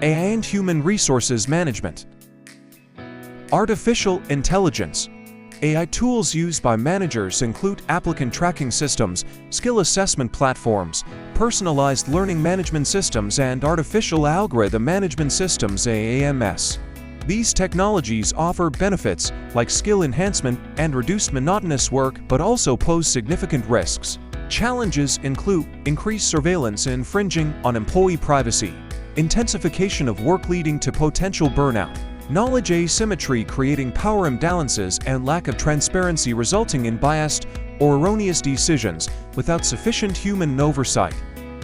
AI and human resources management. Artificial intelligence. AI tools used by managers include applicant tracking systems, skill assessment platforms, personalized learning management systems, and artificial algorithm management systems (AAMS). These technologies offer benefits like skill enhancement and reduced monotonous work, but also pose significant risks. Challenges include increased surveillance infringing on employee privacy, intensification of work leading to potential burnout, knowledge asymmetry creating power imbalances, and lack of transparency resulting in biased or erroneous decisions without sufficient human oversight.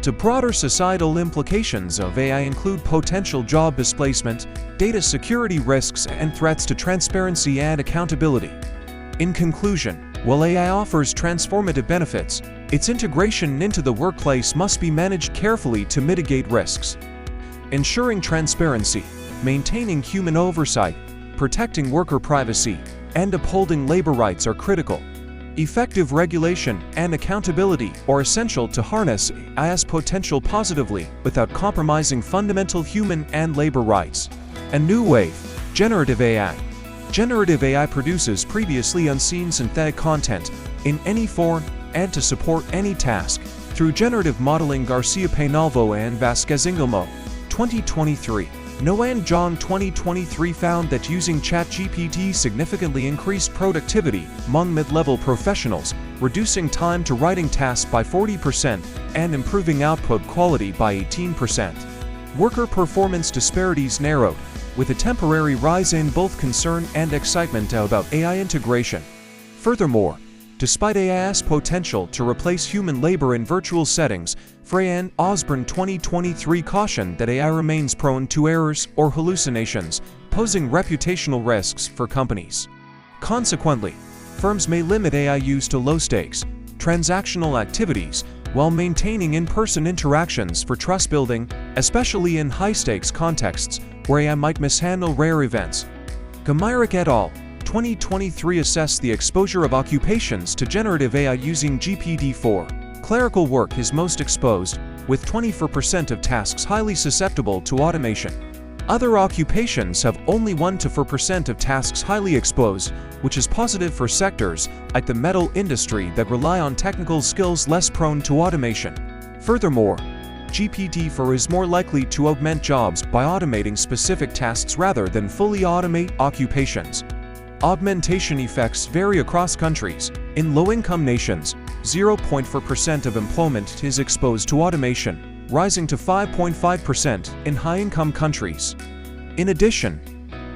The broader societal implications of AI include potential job displacement, data security risks, and threats to transparency and accountability. In conclusion, while AI offers transformative benefits, its integration into the workplace must be managed carefully to mitigate risks. Ensuring transparency, maintaining human oversight, protecting worker privacy, and upholding labor rights are critical. Effective regulation and accountability are essential to harness AI's potential positively without compromising fundamental human and labor rights. A new wave, generative AI. Generative AI produces previously unseen synthetic content in any form and to support any task. Through generative modeling, Garcia Penalvo and Vasquez Ingelmo, 2023. Noah and John 2023 found that using ChatGPT significantly increased productivity among mid-level professionals, reducing time to writing tasks by 40% and improving output quality by 18%. Worker performance disparities narrowed, with a temporary rise in both concern and excitement about AI integration. Furthermore, despite AI's potential to replace human labor in virtual settings, Frey and Osborne 2023 cautioned that AI remains prone to errors or hallucinations, posing reputational risks for companies. Consequently, firms may limit AI use to low-stakes, transactional activities while maintaining in-person interactions for trust building, especially in high-stakes contexts where AI might mishandle rare events. Gomyrich et al. 2023 assessed the exposure of occupations to generative AI using GPT-4. Clerical work is most exposed, with 24% of tasks highly susceptible to automation. Other occupations have only 1 to 4% of tasks highly exposed, which is positive for sectors like the metal industry that rely on technical skills less prone to automation. Furthermore, GPT-4 is more likely to augment jobs by automating specific tasks rather than fully automate occupations. Augmentation effects vary across countries. In low-income nations, 0.4% of employment is exposed to automation, rising to 5.5% in high-income countries. In addition,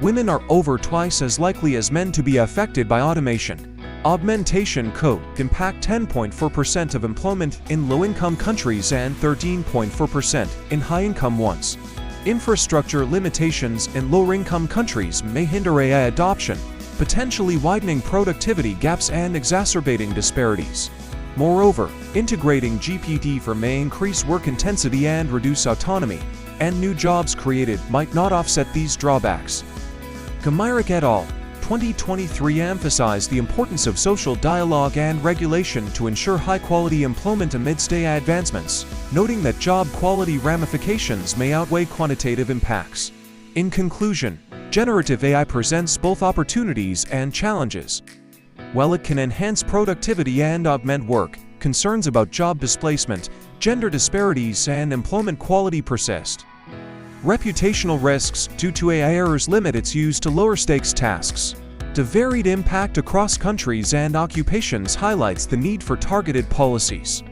women are over twice as likely as men to be affected by automation. Augmentation could impact 10.4% of employment in low-income countries and 13.4% in high-income ones. Infrastructure limitations in lower-income countries may hinder AI adoption, potentially widening productivity gaps and exacerbating disparities. Moreover, integrating GPT-4 may increase work intensity and reduce autonomy, and new jobs created might not offset these drawbacks. Gomyrich et al. 2023 emphasized the importance of social dialogue and regulation to ensure high-quality employment amidst AI advancements, noting that job quality ramifications may outweigh quantitative impacts. In conclusion, generative AI presents both opportunities and challenges. While it can enhance productivity and augment work, concerns about job displacement, gender disparities, and employment quality persist. Reputational risks due to AI errors limit its use to lower-stakes tasks. The varied impact across countries and occupations highlights the need for targeted policies.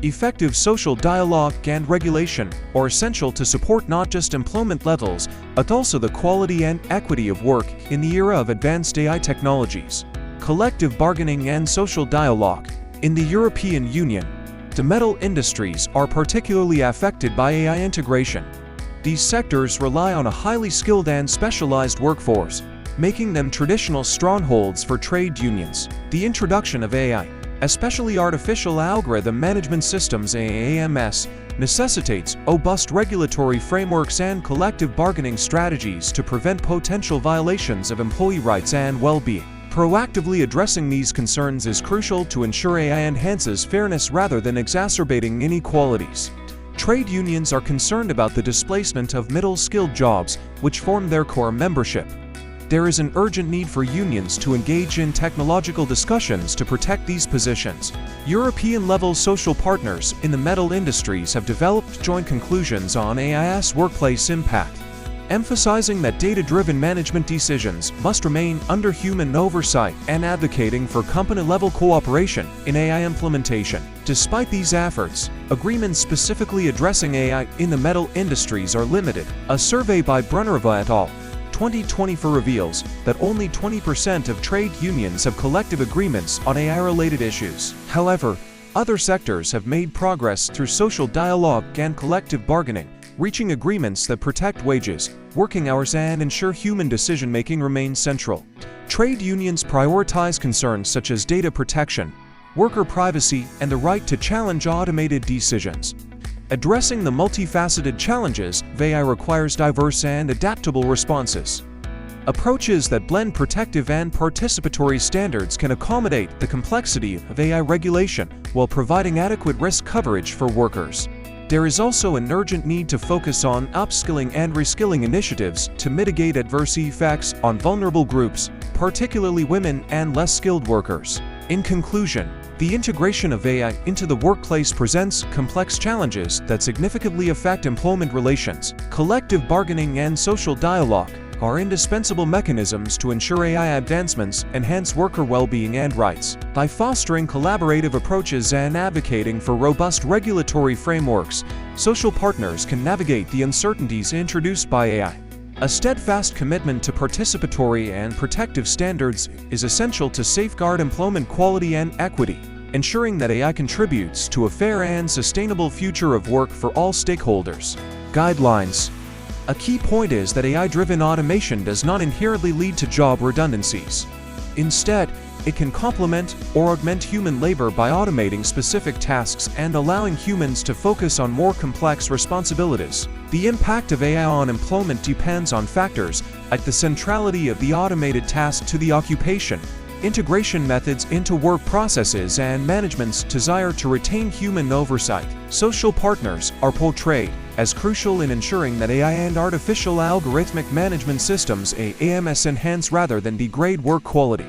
Effective social dialogue and regulation are essential to support not just employment levels, but also the quality and equity of work in the era of advanced AI technologies. Collective bargaining and social dialogue. In the European Union, the metal industries are particularly affected by AI integration. These sectors rely on a highly skilled and specialized workforce, making them traditional strongholds for trade unions. The introduction of AI, especially artificial algorithm management systems (AAMS), necessitates robust regulatory frameworks and collective bargaining strategies to prevent potential violations of employee rights and well-being. Proactively addressing these concerns is crucial to ensure AI enhances fairness rather than exacerbating inequalities. Trade unions are concerned about the displacement of middle-skilled jobs, which form their core membership. There is an urgent need for unions to engage in technological discussions to protect these positions. European-level social partners in the metal industries have developed joint conclusions on AI's workplace impact, emphasizing that data-driven management decisions must remain under human oversight and advocating for company-level cooperation in AI implementation. Despite these efforts, agreements specifically addressing AI in the metal industries are limited. A survey by Brunnerova et al. 2024 reveals that only 20% of trade unions have collective agreements on AI-related issues. However, other sectors have made progress through social dialogue and collective bargaining, reaching agreements that protect wages, working hours, and ensure human decision-making remains central. Trade unions prioritize concerns such as data protection, worker privacy, and the right to challenge automated decisions. Addressing the multifaceted challenges of AI requires diverse and adaptable responses. Approaches that blend protective and participatory standards can accommodate the complexity of AI regulation while providing adequate risk coverage for workers. There is also an urgent need to focus on upskilling and reskilling initiatives to mitigate adverse effects on vulnerable groups, particularly women and less skilled workers. In conclusion, the integration of AI into the workplace presents complex challenges that significantly affect employment relations. Collective bargaining and social dialogue are indispensable mechanisms to ensure AI advancements enhance worker well-being and rights. By fostering collaborative approaches and advocating for robust regulatory frameworks, social partners can navigate the uncertainties introduced by AI. A steadfast commitment to participatory and protective standards is essential to safeguard employment quality and equity, ensuring that AI contributes to a fair and sustainable future of work for all stakeholders. Guidelines. A key point is that AI-driven automation does not inherently lead to job redundancies. Instead, it can complement or augment human labor by automating specific tasks and allowing humans to focus on more complex responsibilities. The impact of AI on employment depends on factors like the centrality of the automated task to the occupation, integration methods into work processes, and management's desire to retain human oversight. Social partners are portrayed as crucial in ensuring that AI and artificial algorithmic management systems AMS enhance rather than degrade work quality.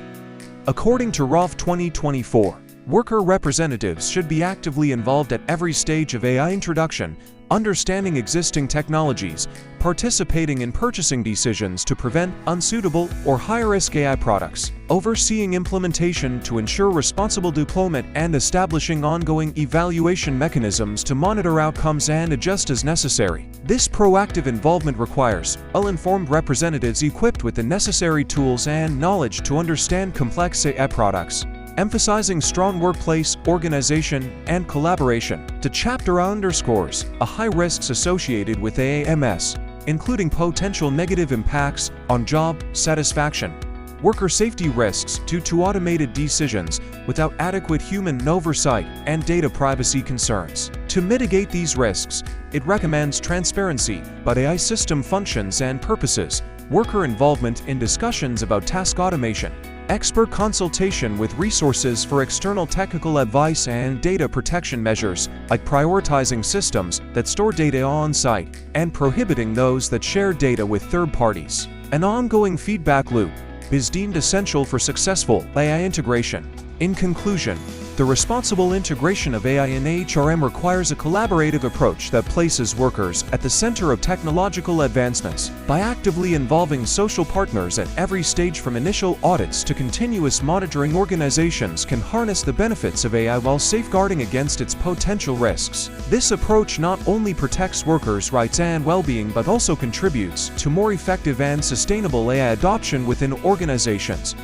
According to ROV 2024, worker representatives should be actively involved at every stage of AI introduction, understanding existing technologies, participating in purchasing decisions to prevent unsuitable or high-risk AI products, overseeing implementation to ensure responsible deployment, and establishing ongoing evaluation mechanisms to monitor outcomes and adjust as necessary. This proactive involvement requires well-informed representatives equipped with the necessary tools and knowledge to understand complex AI products, emphasizing strong workplace organization and collaboration. The chapter underscores a high risks associated with AMS, including potential negative impacts on job satisfaction, worker safety risks due to automated decisions without adequate human oversight, and data privacy concerns. To mitigate these risks, it recommends transparency about AI system functions and purposes, worker involvement in discussions about task automation, expert consultation with resources for external technical advice, and data protection measures like prioritizing systems that store data on-site and prohibiting those that share data with third parties. An ongoing feedback loop is deemed essential for successful AI integration. In conclusion, the responsible integration of AI in HRM requires a collaborative approach that places workers at the center of technological advancements. By actively involving social partners at every stage from initial audits to continuous monitoring, organizations can harness the benefits of AI while safeguarding against its potential risks. This approach not only protects workers' rights and well-being but also contributes to more effective and sustainable AI adoption within organizations.